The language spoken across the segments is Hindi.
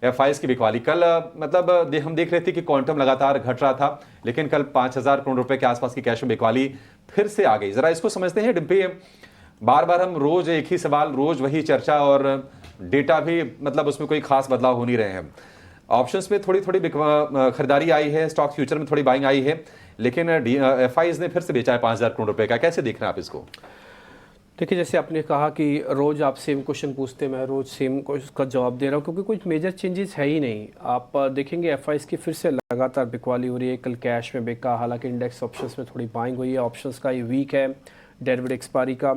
एफआईज की बिकवाली कल हम देख रहे थे कि क्वांटम लगातार घट रहा था, लेकिन कल 5,000 करोड़ रुपए के आसपास की कैश में बिकवाली फिर से आ गई। जरा इसको समझते हैं डिम्पी। बार बार हम रोज एक ही सवाल, रोज वही चर्चा, और डेटा भी उसमें कोई खास बदलाव हो नहीं रहे हैं। ऑप्शंस में थोड़ी थोड़ी खरीदारी आई है, स्टॉक फ्यूचर में थोड़ी बाइंग आई है, लेकिन एफआईज ने फिर से बेचा है 5,000 करोड़ रुपए का। कैसे देख रहे हैं आप इसको? देखिए, जैसे आपने कहा कि रोज़ आप सेम क्वेश्चन पूछते, मैं रोज़ सेम का जवाब दे रहा हूँ, क्योंकि कुछ मेजर चेंजेस है ही नहीं। आप देखेंगे एफआईज की फिर से लगातार बिकवाली हो रही है। कल कैश में बिका, हालांकि इंडेक्स ऑप्शंस में थोड़ी बाइंग हुई है। ऑप्शंस का ये वीक है, डेरिवेटिव एक्सपायरी का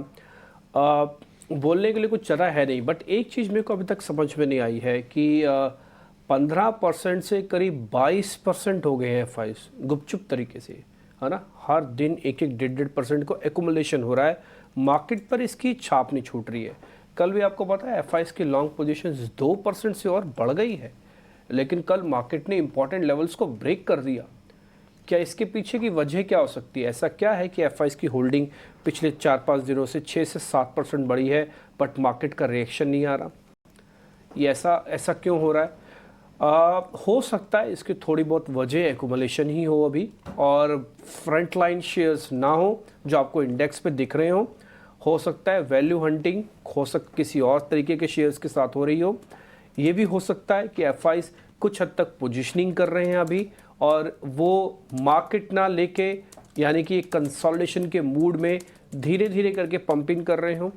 बोलने के लिए कुछ ज़्यादा है नहीं। बट एक चीज़ मेरे को अभी तक समझ में नहीं आई है कि 15% से करीब 22% हो गए हैं एफआईज गुपचुप तरीके से, है ना। हर दिन 1-1, 1.5% को एक्यूमुलेशन हो रहा है। मार्केट पर इसकी छाप नहीं छूट रही है। कल भी आपको पता है एफआईज की लॉन्ग पोजीशंस 2% से और बढ़ गई है, लेकिन कल मार्केट ने इंपॉर्टेंट लेवल्स को ब्रेक कर दिया। क्या इसके पीछे की वजह क्या हो सकती है? ऐसा क्या है कि एफआईज की होल्डिंग पिछले 4-5 दिनों से 6 से 7% बढ़ी है, बट मार्केट का रिएक्शन नहीं आ रहा? ये ऐसा क्यों हो रहा है? हो सकता है इसकी थोड़ी बहुत वजह एक्यूमुलेशन ही हो अभी, और फ्रंट लाइन शेयर्स ना हो जो आपको इंडेक्स पे दिख रहे हो सकता है वैल्यू हंटिंग किसी और तरीके के शेयर्स के साथ हो रही हो। ये भी हो सकता है कि एफआईज कुछ हद तक पोजीशनिंग कर रहे हैं अभी, और वो मार्केट ना लेके, यानी कि कंसोलिडेशन के मूड में धीरे धीरे करके पंपिंग कर रहे हो।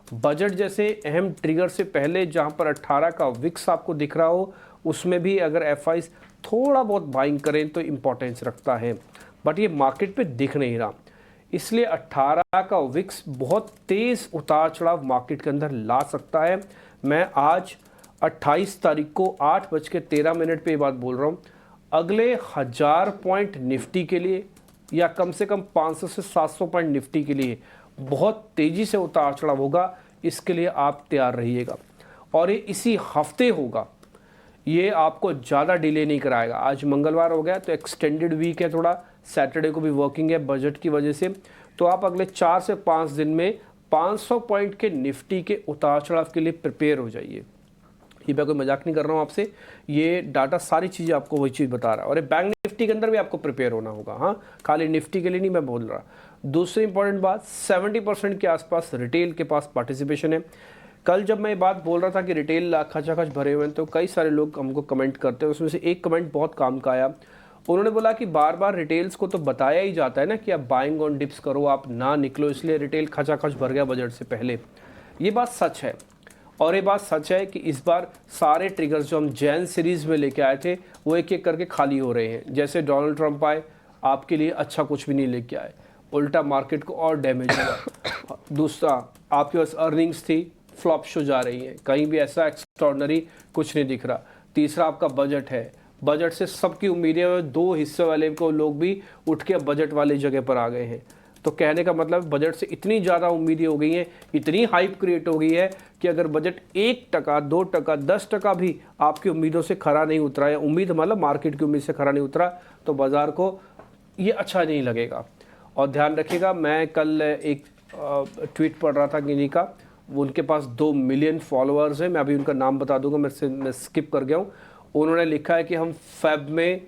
बजट जैसे अहम ट्रिगर से पहले जहां पर 18 का विक्स आपको दिख रहा हो, उसमें भी अगर एफआईज थोड़ा बहुत बाइंग करें तो इम्पोर्टेंस रखता है, बट ये मार्केट पे दिख नहीं रहा। इसलिए 18 का विक्स बहुत तेज़ उतार चढ़ाव मार्केट के अंदर ला सकता है। मैं आज 28 तारीख को 8:13 पे ये बात बोल रहा हूँ। अगले 1000 पॉइंट निफ्टी के लिए, या कम से कम 500 से 700 पॉइंट निफ्टी के लिए बहुत तेज़ी से उतार चढ़ाव होगा। इसके लिए आप तैयार रहिएगा, और ये इसी हफ्ते होगा। ये आपको ज़्यादा डिले नहीं कराएगा। आज मंगलवार हो गया तो एक्सटेंडेड वीक है, थोड़ा सैटरडे को भी वर्किंग है बजट की वजह से। तो आप अगले 4 से 5 दिन में 500 पॉइंट के निफ्टी के उतार चढ़ाव के लिए प्रिपेयर हो जाइए। ये मैं कोई मजाक नहीं कर रहा हूँ आपसे, ये डाटा सारी चीज़ें आपको वही चीज़ बता रहा है। और ये बैंक निफ्टी के अंदर भी आपको प्रिपेयर होना होगा, हाँ, खाली निफ्टी के लिए नहीं मैं बोल रहा। दूसरी इंपॉर्टेंट बात, 70% के आसपास रिटेल के पास पार्टिसिपेशन है। कल जब मैं ये बात बोल रहा था कि रिटेल खचाखच भरे हुए हैं, तो कई सारे लोग हमको कमेंट करते हैं। उसमें से एक कमेंट बहुत काम का आया। उन्होंने बोला कि बार बार रिटेल्स को तो बताया ही जाता है ना कि आप बाइंग ऑन डिप्स करो, आप ना निकलो, इसलिए रिटेल खचाखच भर गया बजट से पहले। ये बात सच है, और ये बात सच है कि इस बार सारे ट्रिगर्स जो हम जैन सीरीज़ में लेके आए थे वो एक एक करके खाली हो रहे हैं। जैसे डोनाल्ड ट्रंप आए, आपके लिए अच्छा कुछ भी नहीं लेके आए, उल्टा मार्केट को और डैमेज हुआ। दूसरा, आपके पास अर्निंग्स थी, फ्लॉप शो जा रही है, कहीं भी ऐसा एक्स्ट्रॉर्डनरी कुछ नहीं दिख रहा। तीसरा, आपका बजट है, बजट से सबकी उम्मीदें, 2 हिस्से वाले को लोग भी उठ के बजट वाली जगह पर आ गए हैं। तो कहने का मतलब बजट से इतनी ज़्यादा उम्मीदें हो गई हैं, इतनी हाइप क्रिएट हो गई है कि अगर बजट 1%, 2%, 10% भी आपकी उम्मीदों से खरा नहीं उतरा, या उम्मीद मतलब मार्केट की उम्मीद से खरा नहीं उतरा, तो बाज़ार को ये अच्छा नहीं लगेगा। और ध्यान रखिएगा, मैं कल एक ट्वीट पढ़ रहा था किन्हीं का, उनके पास 2 मिलियन फॉलोअर्स हैं, मैं अभी उनका नाम बता दूंगा, मैं स्किप कर गया हूँ। उन्होंने लिखा है कि हम फेब में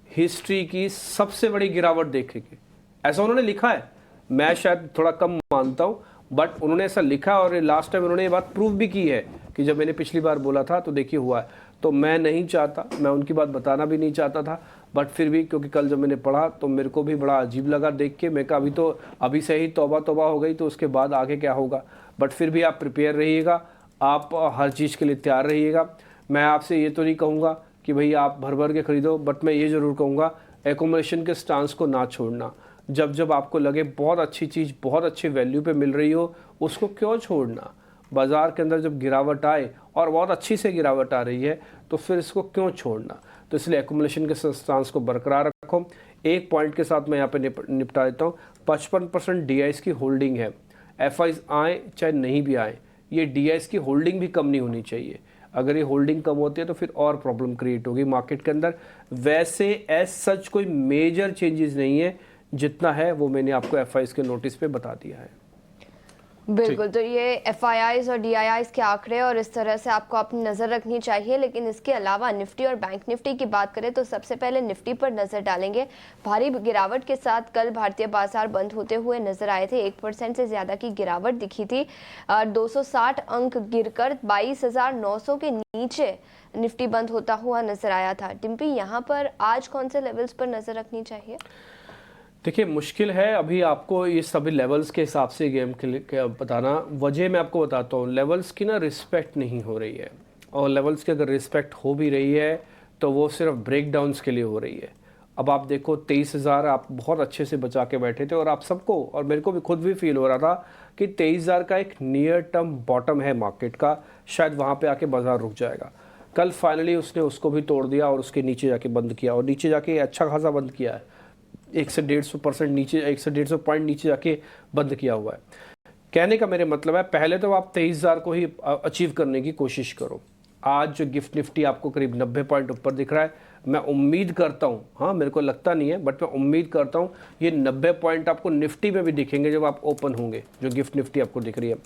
हिस्ट्री की सबसे बड़ी गिरावट देखेंगे, ऐसा उन्होंने लिखा है। मैं शायद थोड़ा कम मानता हूँ, बट उन्होंने ऐसा लिखा, और लास्ट टाइम उन्होंने ये बात प्रूव भी की है कि जब मैंने पिछली बार बोला था तो देखिए हुआ है। तो मैं नहीं चाहता, मैं उनकी बात बताना भी नहीं चाहता था, बट फिर भी क्योंकि कल जब मैंने पढ़ा तो मेरे को भी बड़ा अजीब लगा देख के। मैं कहा अभी से ही तौबा तौबा हो गई, तो उसके बाद आगे क्या होगा। बट फिर भी आप प्रिपेयर रहिएगा, आप हर चीज़ के लिए तैयार रहिएगा। मैं आपसे ये तो नहीं कहूँगा कि भाई आप भर भर के खरीदो, बट मैं ये ज़रूर कहूँगा एकोमोडेशन के स्टांस को ना छोड़ना। जब जब आपको लगे बहुत अच्छी चीज़ बहुत अच्छे वैल्यू पे मिल रही हो, उसको क्यों छोड़ना। बाज़ार के अंदर जब गिरावट आए, और बहुत अच्छी से गिरावट आ रही है, तो फिर इसको क्यों छोड़ना। तो इसलिए एकोमोडेशन के स्टांस को बरकरार रखो। एक पॉइंट के साथ मैं यहाँ पे निपटा देता हूँ। 55% डीआईएस की होल्डिंग है। एफआईज आए चाहे नहीं भी आए, ये डीआईएस की होल्डिंग भी कम नहीं होनी चाहिए। अगर ये होल्डिंग कम होती है तो फिर और प्रॉब्लम क्रिएट होगी मार्केट के अंदर। वैसे एज सच कोई मेजर चेंजेस नहीं है, जितना है वो मैंने आपको एफआईज के नोटिस पे बता दिया है। बिल्कुल, तो ये FIIs और DIIs के आंकड़े और इस तरह से आपको अपनी नज़र रखनी चाहिए। लेकिन इसके अलावा निफ्टी और बैंक निफ्टी की बात करें तो सबसे पहले निफ्टी पर नज़र डालेंगे। भारी गिरावट के साथ कल भारतीय बाजार बंद होते हुए नजर आए थे। 1% से ज़्यादा की गिरावट दिखी थी। 260 अंक गिरकर 22,900 के नीचे निफ्टी बंद होता हुआ नजर आया था। डिम्पी, यहाँ पर आज कौन से लेवल्स पर नज़र रखनी चाहिए? देखिए, मुश्किल है अभी आपको ये सभी लेवल्स के हिसाब से गेम के बताना। वजह मैं आपको बताता हूँ, लेवल्स की ना रिस्पेक्ट नहीं हो रही है, और लेवल्स की अगर रिस्पेक्ट हो भी रही है तो वो सिर्फ ब्रेक डाउन्स के लिए हो रही है। अब आप देखो 23,000 आप बहुत अच्छे से बचा के बैठे थे, और आप सबको और मेरे को भी खुद भी फील हो रहा था कि 23,000 का एक नियर टर्म बॉटम है मार्केट का, शायद वहाँ पे आके बाजार रुक जाएगा। कल फाइनली उसने उसको भी तोड़ दिया और उसके नीचे जाके बंद किया, और नीचे जाके अच्छा खासा बंद किया है। 1 से 150% नीचे, 1 से 150 पॉइंट नीचे जाके बंद किया हुआ है। कहने का मेरे मतलब है, पहले तो आप 23,000 को ही अचीव करने की कोशिश करो। आज जो गिफ्ट निफ्टी आपको करीब 90 पॉइंट ऊपर दिख रहा है, मैं उम्मीद करता हूँ, हाँ मेरे को लगता नहीं है बट मैं उम्मीद करता हूँ ये 90 पॉइंट आपको निफ्टी में भी दिखेंगे जब आप ओपन होंगे, जो गिफ्ट निफ्टी आपको दिख रही है।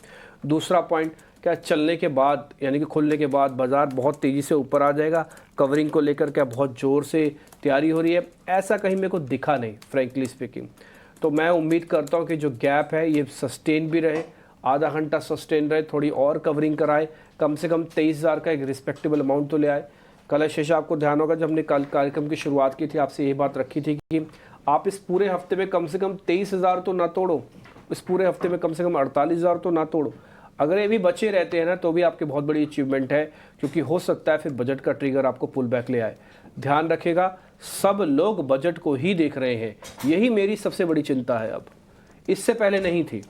दूसरा पॉइंट, क्या चलने के बाद यानी कि खुलने के बाद बाजार बहुत तेज़ी से ऊपर आ जाएगा? कवरिंग को लेकर क्या बहुत ज़ोर से तैयारी हो रही है? ऐसा कहीं मेरे को दिखा नहीं, फ्रेंकली स्पीकिंग। तो मैं उम्मीद करता हूँ कि जो गैप है ये सस्टेन भी रहे, आधा घंटा सस्टेन रहे, थोड़ी और कवरिंग कराए, कम से कम 23,000 का एक रिस्पेक्टेबल अमाउंट तो ले आए। कल शेषा आपको ध्यान होगा, जब हमने कल कार्यक्रम की शुरुआत की थी आपसे ये बात रखी थी कि आप इस पूरे हफ्ते में कम से कम 23,000 तो ना तोड़ो, इस पूरे हफ्ते में कम से कम 48,000 तो ना तोड़ो। अगर ये भी बचे रहते हैं ना तो भी आपकी बहुत बड़ी अचीवमेंट है, क्योंकि हो सकता है फिर बजट का ट्रिगर आपको पुल बैक ले आए। ध्यान रखेगा, सब लोग बजट को ही देख रहे हैं, यही मेरी सबसे बड़ी चिंता है। अब इससे पहले नहीं थी,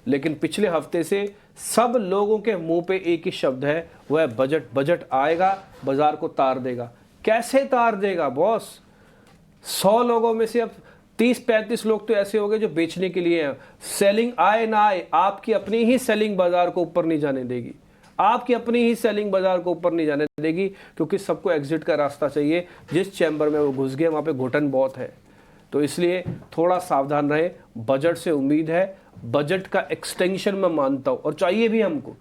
लेकिन पिछले हफ्ते से सब लोगों के मुंह पे एक ही शब्द है, वह बजट। बजट आएगा, बाजार को तार देगा। कैसे तार देगा बॉस? 100 लोगों में से अब 30-35 लोग तो ऐसे हो गए जो बेचने के लिए हैं। सेलिंग आए ना आए, आपकी अपनी ही सेलिंग बाजार को ऊपर नहीं जाने देगी, आपकी अपनी ही सेलिंग बाजार को ऊपर नहीं जाने देगी, क्योंकि सबको एग्जिट का रास्ता चाहिए। जिस चैम्बर में वो घुस गए वहाँ पे घुटन बहुत है, तो इसलिए थोड़ा सावधान रहे। बजट से उम्मीद है, बजट का एक्सटेंशन मैं मानता हूँ और चाहिए भी हमको।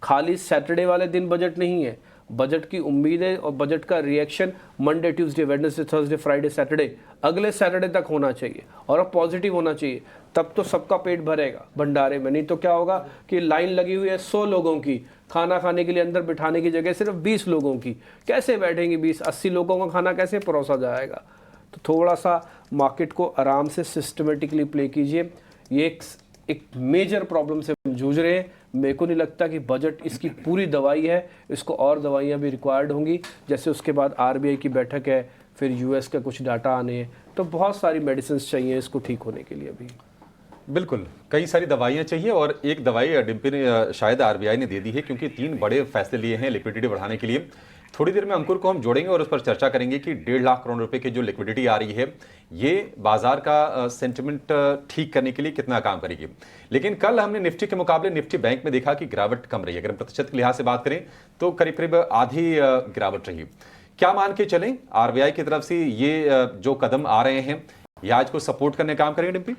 खाली सैटरडे वाले दिन बजट नहीं है, बजट की उम्मीद है, और बजट का reaction Monday, Tuesday, Wednesday, Thursday, Friday, Saturday, अगले सैटरडे तक होना चाहिए, और अब पॉजिटिव होना चाहिए। तब तो सबका पेट भरेगा भंडारे में। नहीं तो क्या होगा कि लाइन लगी हुई है 100 लोगों की, खाना खाने के लिए अंदर बिठाने की जगह सिर्फ 20 लोगों की, कैसे बैठेंगे 20-80 लोगों का खाना कैसे परोसा जाएगा? तो थोड़ा सा मार्केट को आराम से सिस्टमेटिकली प्ले कीजिए। ये एक मेजर प्रॉब्लम से हम जूझ रहे हैं। मेरे को नहीं लगता कि बजट इसकी पूरी दवाई है, इसको और दवाइयाँ भी रिक्वायर्ड होंगी। जैसे उसके बाद RBI की बैठक है, फिर US का कुछ डाटा आने हैं, तो बहुत सारी मेडिसिन चाहिए इसको ठीक होने के लिए भी। बिल्कुल, कई सारी दवाइयाँ चाहिए, और एक दवाई डिम्पी ने शायद RBI ने दे दी है, क्योंकि 3 बड़े फैसले लिए हैं लिक्विडिटी बढ़ाने के लिए। थोड़ी देर में अंकुर को हम जोड़ेंगे और उस पर चर्चा करेंगे कि 1.5 लाख करोड़ रुपए की जो लिक्विडिटी आ रही है, ये बाजार का सेंटिमेंट ठीक करने के लिए कितना काम करेगी। लेकिन कल हमने निफ्टी के मुकाबले निफ्टी बैंक में देखा कि गिरावट कम रही है। अगर हम प्रतिशत के लिहाज से बात करें तो करीब करीब आधी गिरावट रही। क्या मान के चलें, RBI की तरफ से ये जो कदम आ रहे हैं, ये आज को सपोर्ट करने काम करेंगे डिम्पी?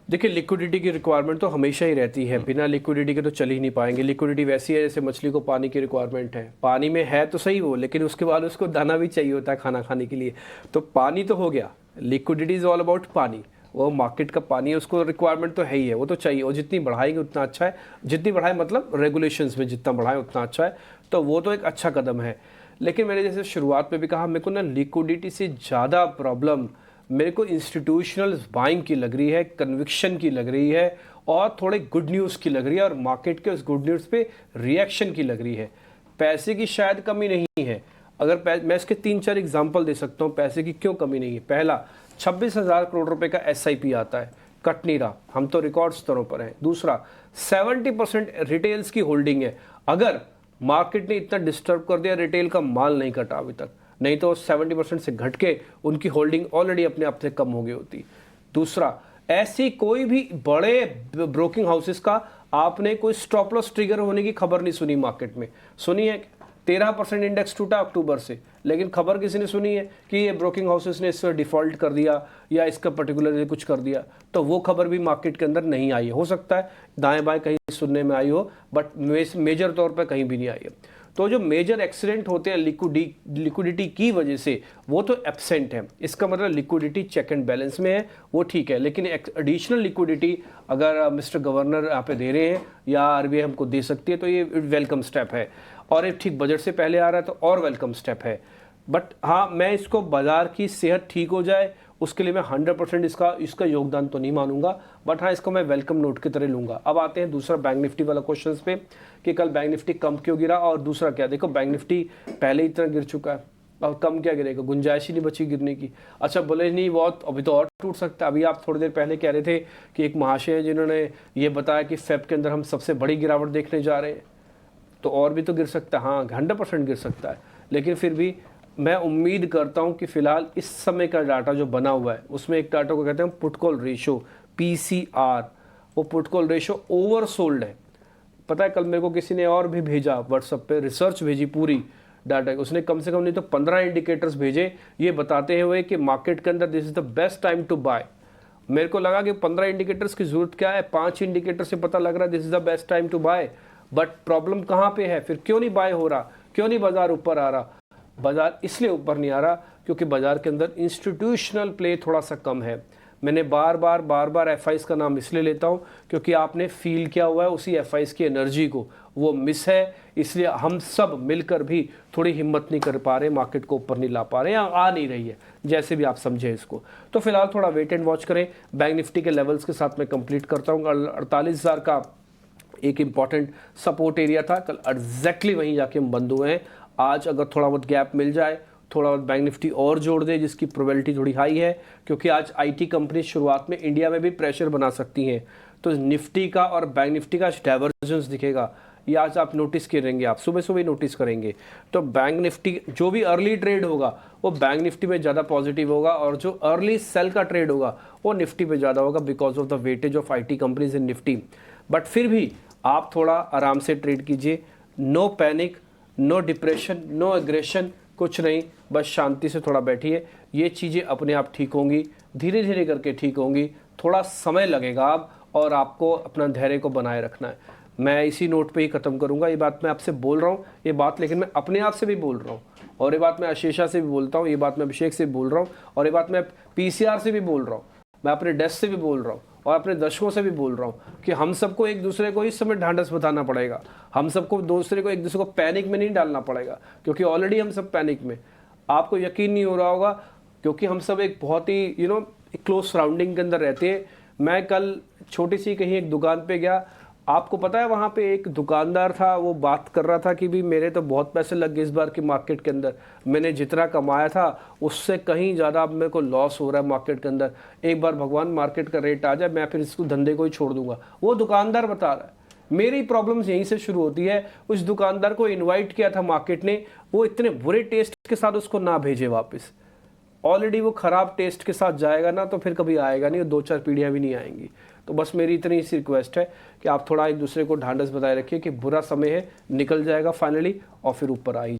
देखिए, लिक्विडिटी की रिक्वायरमेंट तो हमेशा ही रहती है, बिना लिक्विडिटी के तो चल ही नहीं पाएंगे। लिक्विडिटी वैसी है जैसे मछली को पानी की रिक्वायरमेंट है। पानी में है तो सही वो, लेकिन उसके बाद उसको दाना भी चाहिए होता है खाना खाने के लिए। तो पानी तो हो गया, लिक्विडिटी इज ऑल अबाउट पानी। वो मार्केट का पानी है, उसको रिक्वायरमेंट तो है ही है, वो तो चाहिए, और जितनी बढ़ाएंगे उतना अच्छा है। जितनी बढ़ाए मतलब रेगुलेशंस में जितना बढ़ाएं उतना अच्छा है, तो वो तो एक अच्छा कदम है। लेकिन मैंने जैसे शुरुआत में भी कहा, मेरे को ना लिक्विडिटी से ज़्यादा प्रॉब्लम मेरे को इंस्टीट्यूशनल बाइंग की लग रही है, कन्विक्शन की लग रही है, और थोड़े गुड न्यूज़ की लग रही है, और मार्केट के उस गुड न्यूज़ पे रिएक्शन की लग रही है। पैसे की शायद कमी नहीं है। अगर मैं इसके 3-4 एग्जांपल दे सकता हूँ पैसे की क्यों कमी नहीं है। पहला, 26,000 करोड़ रुपए का SIP आता है, कट नहीं रहा, हम तो रिकॉर्ड स्तरों पर हैं। दूसरा, 70% रिटेल्स की होल्डिंग है। अगर मार्केट ने इतना डिस्टर्ब कर दिया, रिटेल का माल नहीं कटा अभी तक, नहीं तो 70% से घट के उनकी होल्डिंग ऑलरेडी अपने आप से कम हो गई होती। दूसरा, ऐसी कोई भी बड़े ब्रोकिंग हाउसेस का आपने कोई स्टॉप लॉस ट्रिगर होने की खबर नहीं सुनी मार्केट में। सुनी है? 13% इंडेक्स टूटा अक्टूबर से, लेकिन खबर किसी ने सुनी है कि ये ब्रोकिंग हाउसेस ने इस डिफॉल्ट कर दिया या इसका पर्टिकुलर कुछ कर दिया? तो वो खबर भी मार्केट के अंदर नहीं आई है। हो सकता है दाएं बाएं कहीं सुनने में आई हो, बट मेजर तौर पर कहीं भी नहीं आई है। तो जो मेजर एक्सीडेंट होते हैं लिक्विडिटी की वजह से, वो तो एब्सेंट है। इसका मतलब लिक्विडिटी चेक एंड बैलेंस में है, वो ठीक है। लेकिन एडिशनल लिक्विडिटी अगर मिस्टर गवर्नर यहाँ पे दे रहे हैं या आरबीआई हमको दे सकती है, तो ये वेलकम स्टेप है। और ये ठीक बजट से पहले आ रहा है तो और वेलकम स्टेप है। बट हाँ, मैं इसको बाजार की सेहत ठीक हो जाए उसके लिए मैं 100% इसका योगदान तो नहीं मानूंगा, बट हाँ, इसको मैं वेलकम नोट की तरह लूंगा। अब आते हैं दूसरा बैंक निफ्टी वाला क्वेश्चंस पे कि कल बैंक निफ्टी कम क्यों गिरा, और दूसरा क्या, देखो बैंक निफ्टी पहले ही इतना गिर चुका है और कम क्या गिरेगा, गुंजाइश ही नहीं बची गिरने की। अच्छा बोले नहीं बहुत, अभी तो और टूट सकता है। अभी आप थोड़ी देर पहले कह रहे थे कि एक महाशय जिन्होंने ये बताया कि फेब के अंदर हम सबसे बड़ी गिरावट देखने जा रहे हैं, तो और भी तो गिर सकता है। हाँ, 100% गिर सकता है, लेकिन फिर भी मैं उम्मीद करता हूं कि फिलहाल इस समय का डाटा जो बना हुआ है उसमें एक डाटा को कहते हैं पुट कॉल रेशो, पीसीआर। वो पुट कॉल रेशो ओवरसोल्ड है। पता है कल मेरे को किसी ने और भी भेजा व्हाट्सएप पे, रिसर्च भेजी पूरी डाटा, उसने कम से कम नहीं तो 15 इंडिकेटर्स भेजे ये बताते हुए कि मार्केट के अंदर this is the best time to buy. मेरे को लगा कि 15 इंडिकेटर्स की जरूरत क्या है, 5 इंडिकेटर से पता लग रहा है this is the best time to buy. But problem कहाँ पे है, फिर क्यों नहीं बाय हो रहा, क्यों नहीं बाजार ऊपर आ रहा? बाजार इसलिए ऊपर नहीं आ रहा क्योंकि बाजार के अंदर इंस्टीट्यूशनल प्ले थोड़ा सा कम है। मैंने बार बार एफआईज का नाम इसलिए लेता हूं क्योंकि आपने फील किया हुआ है उसी एफआईज की एनर्जी को, वो मिस है। इसलिए हम सब मिलकर भी थोड़ी हिम्मत नहीं कर पा रहे, मार्केट को ऊपर नहीं ला पा रहे, या आ नहीं रही है, जैसे भी आप समझे इसको। तो फिलहाल थोड़ा वेट एंड वॉच करें। बैंक निफ्टी के लेवल्स के साथ मैं कंप्लीट करता हूँ। 48,000 का एक इंपॉर्टेंट सपोर्ट एरिया था, कल एग्जैक्टली वहीं जाके हम बंद हुए हैं। आज अगर थोड़ा बहुत गैप मिल जाए, थोड़ा बहुत बैंक निफ्टी और जोड़ दे, जिसकी प्रोबेबिलिटी थोड़ी हाई है, क्योंकि आज आईटी कंपनी शुरुआत में इंडिया में भी प्रेशर बना सकती हैं, तो निफ्टी का और बैंक निफ्टी का डाइवर्जेंस दिखेगा। ये आज आप नोटिस करेंगे, आप सुबह सुबह नोटिस करेंगे। तो बैंक निफ्टी जो भी अर्ली ट्रेड होगा वो बैंक निफ्टी में ज़्यादा पॉजिटिव होगा, और जो अर्ली सेल का ट्रेड होगा वो निफ्टी पे ज़्यादा होगा because of the weightage of IT companies in Nifty. But फिर भी आप थोड़ा आराम से ट्रेड कीजिए, no panic, no depression, no aggression, कुछ नहीं, बस शांति से थोड़ा बैठिए। ये चीज़ें अपने आप ठीक होंगी, धीरे धीरे करके ठीक होंगी, थोड़ा समय लगेगा आप, और आपको अपना धैर्य को बनाए रखना है। मैं इसी नोट पे ही ख़त्म करूँगा। ये बात मैं आपसे बोल रहा हूँ, ये बात लेकिन मैं अपने आप से भी बोल रहा हूँ, और ये बात मैं आशीषा से भी बोलता हूँ, ये बात मैं अभिषेक से भी बोल रहा हूँ, और ये बात मैं पीसीआर से भी बोल रहा हूँ, मैं अपने डेस्क से भी बोल रहा हूँ, और अपने दर्शकों से भी बोल रहा हूँ कि हम सबको एक दूसरे को इस समय ढांढस बताना पड़ेगा। हम सबको दूसरे को एक दूसरे को पैनिक में नहीं डालना पड़ेगा, क्योंकि ऑलरेडी हम सब पैनिक में। आपको यकीन नहीं हो रहा होगा क्योंकि हम सब एक बहुत ही एक क्लोज सराउंडिंग के अंदर रहते हैं। मैं कल छोटी सी कहीं एक दुकान पे गया, आपको पता है वहाँ पे एक दुकानदार था, वो बात कर रहा था कि भी मेरे तो बहुत पैसे लग गए इस बार की मार्केट के अंदर, मैंने जितना कमाया था उससे कहीं ज़्यादा अब मेरे को लॉस हो रहा है मार्केट के अंदर। एक बार भगवान मार्केट का रेट आ जाए, मैं फिर इसको धंधे को ही छोड़ दूंगा। वो दुकानदार बता रहा है। मेरी प्रॉब्लम्स यहीं से शुरू होती है। उस दुकानदार को इन्वाइट किया था मार्केट ने, वो इतने बुरे टेस्ट के साथ उसको ना भेजे वापस। ऑलरेडी वो खराब टेस्ट के साथ जाएगा ना तो फिर कभी आएगा नहीं, और 2-4 पीढ़ियाँ भी नहीं आएंगी। तो बस मेरी इतनी सी रिक्वेस्ट है कि आप थोड़ा एक दूसरे को ढांढस बताए रखिए कि बुरा समय है, निकल जाएगा फाइनली, और फिर ऊपर आ ही